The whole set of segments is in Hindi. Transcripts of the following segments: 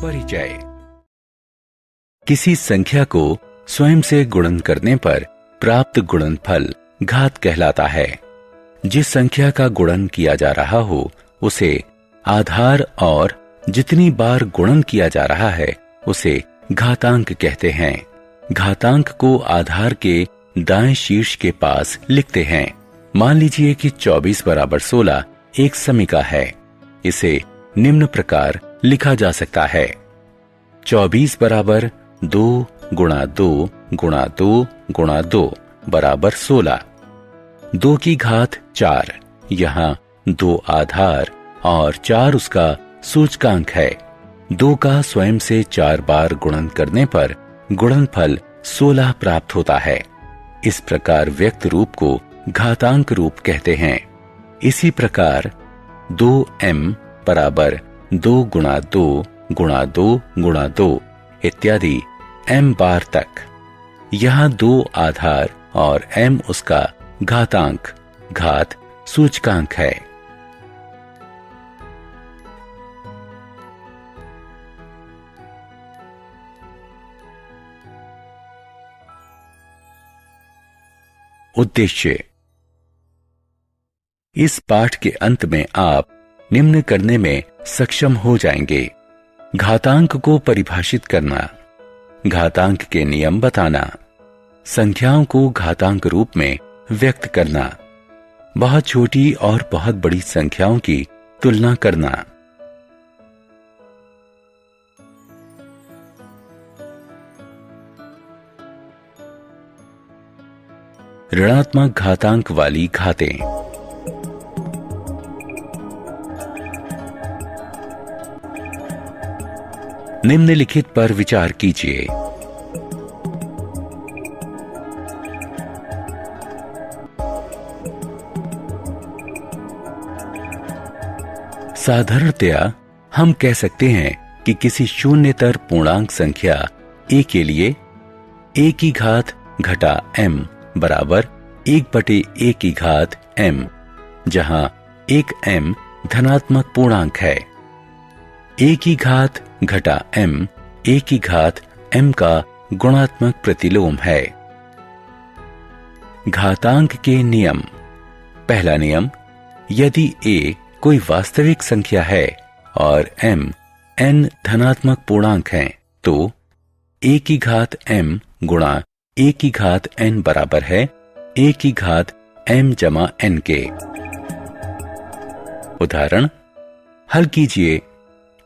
परिचय। किसी संख्या को स्वयं से गुणन करने पर प्राप्त गुणनफल घात कहलाता है। जिस संख्या का गुणन किया जा रहा हो उसे आधार और जितनी बार गुणन किया जा रहा है उसे घातांक कहते हैं। घातांक को आधार के दाएं शीर्ष के पास लिखते हैं। मान लीजिए कि 24 बराबर 16 एक समीका है। इसे निम्न प्रकार लिखा जा सकता है। 24 बराबर 2 गुणा 2 गुणा 2 गुणा 2 बराबर 16। 2 की घात 4, यहाँ 2 आधार और 4 उसका सूचकांक है। 2 का स्वयं से 4 बार गुणन करने पर गुणनफल 16 प्राप्त होता है। इस प्रकार व्यक्त रूप को घातांक रूप कहते हैं। इसी प्रकार 2m बराबर 2 गुणा 2 गुणा 2 गुणा 2 इत्यादि m बार तक। यहाँ 2 आधार और m उसका घातांक घात सूचकांक है। उद्देश्य। इस पाठ के अंत में आप निम्न करने में सक्षम हो जाएंगे: घातांक को परिभाषित करना, घातांक के नियम बताना, संख्याओं को घातांक रूप में व्यक्त करना, बहुत छोटी और बहुत बड़ी संख्याओं की तुलना करना। ऋणात्मक घातांक वाली घातें। निम्नलिखित पर विचार कीजिए। साधारणतया हम कह सकते हैं कि किसी शून्यतर पूर्णांक संख्या a के लिए a की घात घटा m बराबर 1/a की घात m, जहां एक m धनात्मक पूर्णांक है। a की घात घटा m a की घात m का गुणात्मक प्रतिलोम है। घातांक के नियम। पहला नियम, यदि a कोई वास्तविक संख्या है और m n धनात्मक पूर्णांक हैं, तो a की घात m गुणा a की घात n बराबर है a की घात m जमा n के। उदाहरण हल कीजिए।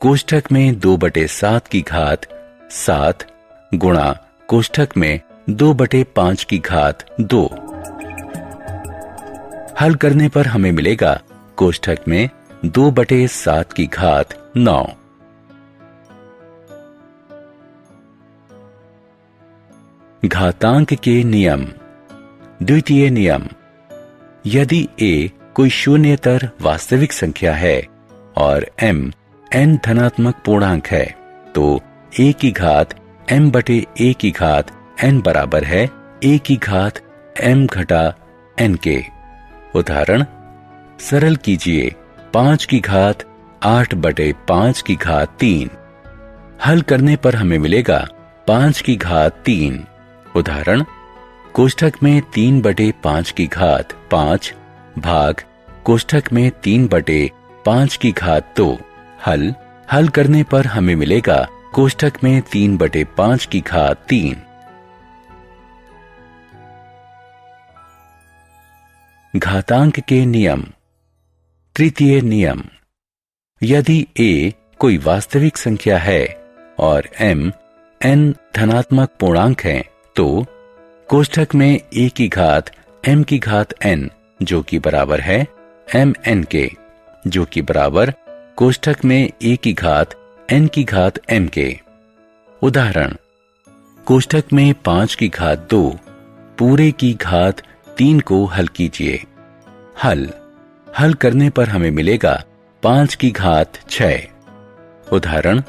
कोष्ठक में 2/7 की घात 7 गुणा कोष्ठक में 2/5 की घात 2। हल करने पर हमें मिलेगा कोष्ठक में 2/7 की घात 9। घातांक के नियम। द्वितीय नियम, यदि a कोई शून्यतर वास्तविक संख्या है और m n धनात्मक पूर्णांक है, तो a की घात m/a की घात n बराबर है a की घात m घटा n के। उदाहरण सरल कीजिए। 5 की घात 8/5 की घात 3। हल करने पर हमें मिलेगा 5 की घात 3। उदाहरण कोष्ठक में 3/5 की घात 5 भाग कोष्ठक में 3/5 की घात 2। हल करने पर हमें मिलेगा कोष्ठक में 3/5 की घात 3। घातांक के नियम। तृतीय नियम, यदि a कोई वास्तविक संख्या है और m n धनात्मक पूर्णांक हैं, तो कोष्ठक में a की घात m की घात n जो कि बराबर है m n के, जो कि बराबर कोष्ठक में a की घात n की घात m के। उदाहरण कोष्ठक में 5 की घात 2 पूरे की घात 3 को हल कीजिए। हल करने पर हमें मिलेगा 5 की घात 6। उदाहरण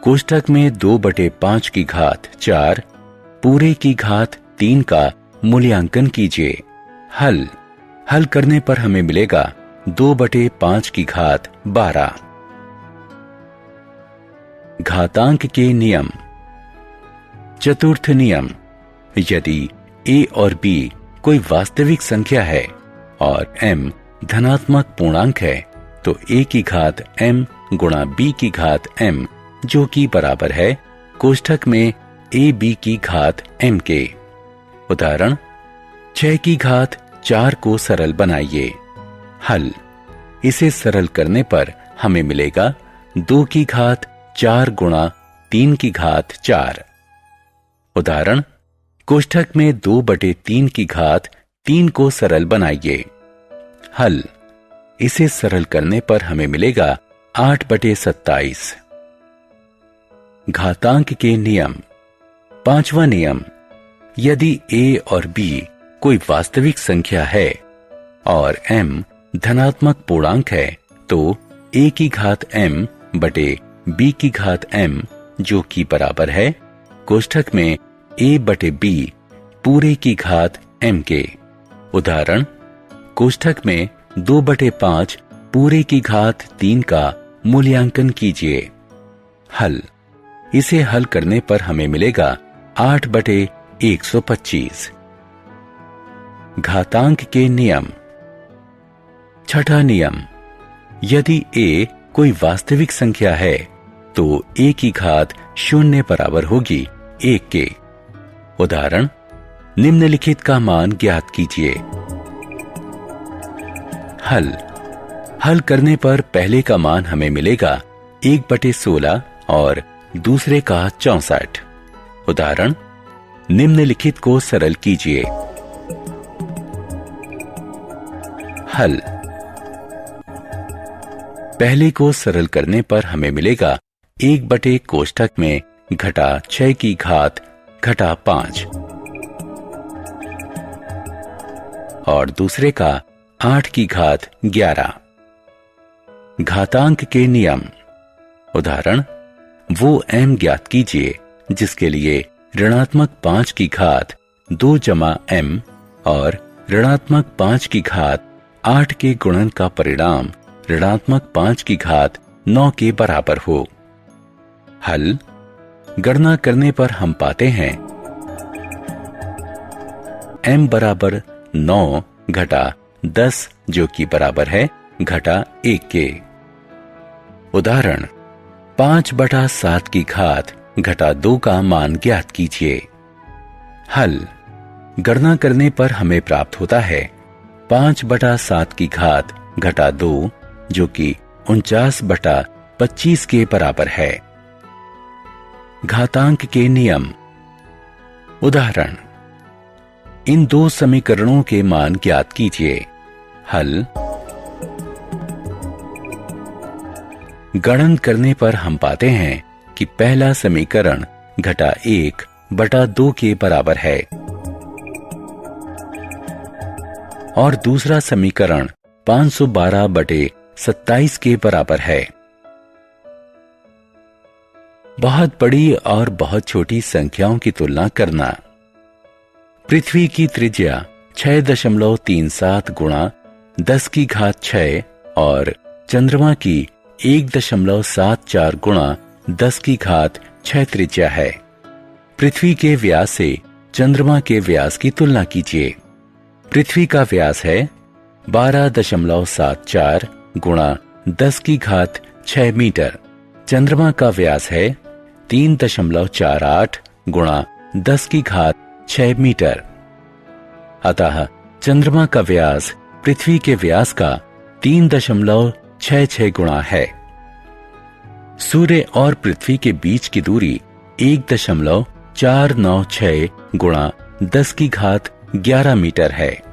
कोष्ठक में 2/5 की घात 4 पूरे की घात 3 का मूल्यांकन कीजिए। हल करने पर हमें मिलेगा 2/5 की घात 12। घातांक के नियम। चतुर्थ नियम, यदि a और b कोई वास्तविक संख्या है और m धनात्मक पूर्णांक है तो a की घात m गुणा b की घात m, जो कि बराबर है कोष्ठक में ab की घात m के। उदाहरण, 6 की घात 4 को सरल बनाइए। हल, इसे सरल करने पर हमें मिलेगा 2 की घात 4 गुणा 3 की घात 4। उदाहरण, कोष्ठक में 2/3 की घात 3 को सरल बनाइए। हल, इसे सरल करने पर हमें मिलेगा 8/27। घातांक के नियम। पांचवा नियम, यदि a और b कोई वास्तविक संख्या है और m धनात्मक पूर्णांक है तो a की घात m बटे b की घात m, जो कि बराबर है कोष्ठक में a बटे b पूरे की घात m के। उदाहरण, कोष्ठक में 2/5 पूरे की घात 3 का मूल्यांकन कीजिए। हल, इसे हल करने पर हमें मिलेगा 8/125। घातांक के नियम। छठा नियम, यदि a कोई वास्तविक संख्या है तो a की घात 0 बराबर होगी 1 के। उदाहरण, निम्नलिखित का मान ज्ञात कीजिए। हल करने पर पहले का मान हमें मिलेगा 1/16 और दूसरे का 64। उदाहरण, निम्नलिखित को सरल कीजिए। हल, पहले को सरल करने पर हमें मिलेगा 1 कोष्ठक में घटा 6 की घात घटा 5 और दूसरे का 8 की घात 11। घातांक के नियम। उदाहरण, वो m ज्ञात कीजिए जिसके लिए ऋणात्मक 5 की घात 2 जमा m और ऋणात्मक 5 की घात 8 के गुणन का परिणाम ऋणात्मक 5 की घात 9 के बराबर हो। हल, गणना करने पर हम पाते हैं m बराबर 9 घटा 10, जो कि बराबर है घटा 1 के। उदाहरण, 5/7 की घात घटा 2 का मान ज्ञात कीजिए। हल, गणना करने पर हमें प्राप्त होता है 5/7 की घात घटा 2, जो कि 49/25 के बराबर है। घातांक के नियम। उदाहरण, इन दो समीकरणों के मान ज्ञात कीजिए। हल, गणन करने पर हम पाते हैं कि पहला समीकरण घटा 1/2 के बराबर है और दूसरा समीकरण 512/27 के बराबर है। बहुत बड़ी और बहुत छोटी संख्याओं की तुलना करना। पृथ्वी की त्रिज्या 6.37 गुणा 10 की घात 6 और चंद्रमा की 1.74 गुणा 10 की घात 6 त्रिज्या है। पृथ्वी के व्यास से चंद्रमा के व्यास की तुलना कीजिए। पृथ्वी का व्यास है 12.74 गुणा 10 की घात 6 मीटर। चंद्रमा का व्यास है 3.48 गुणा 10 की घात 6 मीटर। अतः चंद्रमा का व्यास पृथ्वी के व्यास का 3.66 गुणा है। सूर्य और पृथ्वी के बीच की दूरी 1.496 गुणा 10 की घात 11 मीटर है।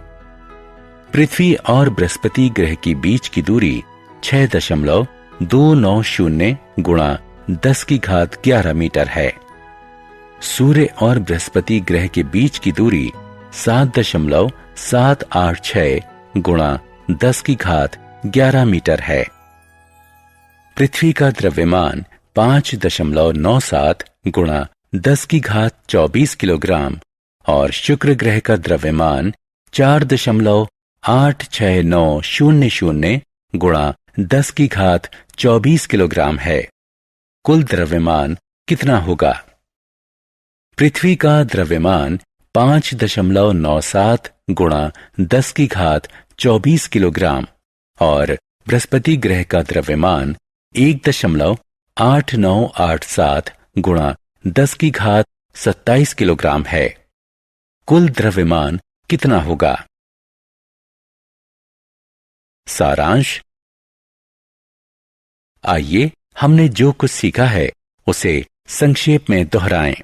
पृथ्वी और बृहस्पति ग्रह के बीच की दूरी 6.290 गुणा 10 की घात 11 मीटर है। सूर्य और बृहस्पति ग्रह के बीच की दूरी 7.786 गुणा 10 की घात 11 मीटर है। पृथ्वी का द्रव्यमान 5.97 गुणा 10 की घात 24 किलोग्राम और शुक्र ग्रह का द्रव्यमान 4.86900 गुणा 10 की घात 24 किलोग्राम है। कुल द्रव्यमान कितना होगा? पृथ्वी का द्रव्यमान 5.97 गुणा 10 की घात 24 किलोग्राम और बृहस्पति ग्रह का द्रव्यमान 1.8987 गुणा 10 की घात 27 किलोग्राम है। कुल द्रव्यमान कितना होगा? सारांश। आइए हमने जो कुछ सीखा है उसे संक्षेप में दोहराएं।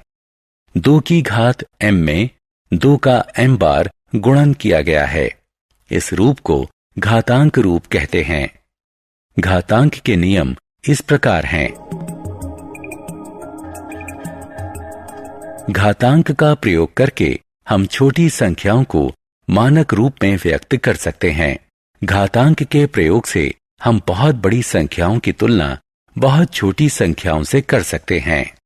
2 की घात m में 2 का m बार गुणन किया गया है। इस रूप को घातांक रूप कहते हैं। घातांक के नियम इस प्रकार हैं। घातांक का प्रयोग करके हम छोटी संख्याओं को मानक रूप में व्यक्त कर सकते हैं। घातांक के प्रयोग से हम बहुत बड़ी संख्याओं की तुलना बहुत छोटी संख्याओं से कर सकते हैं।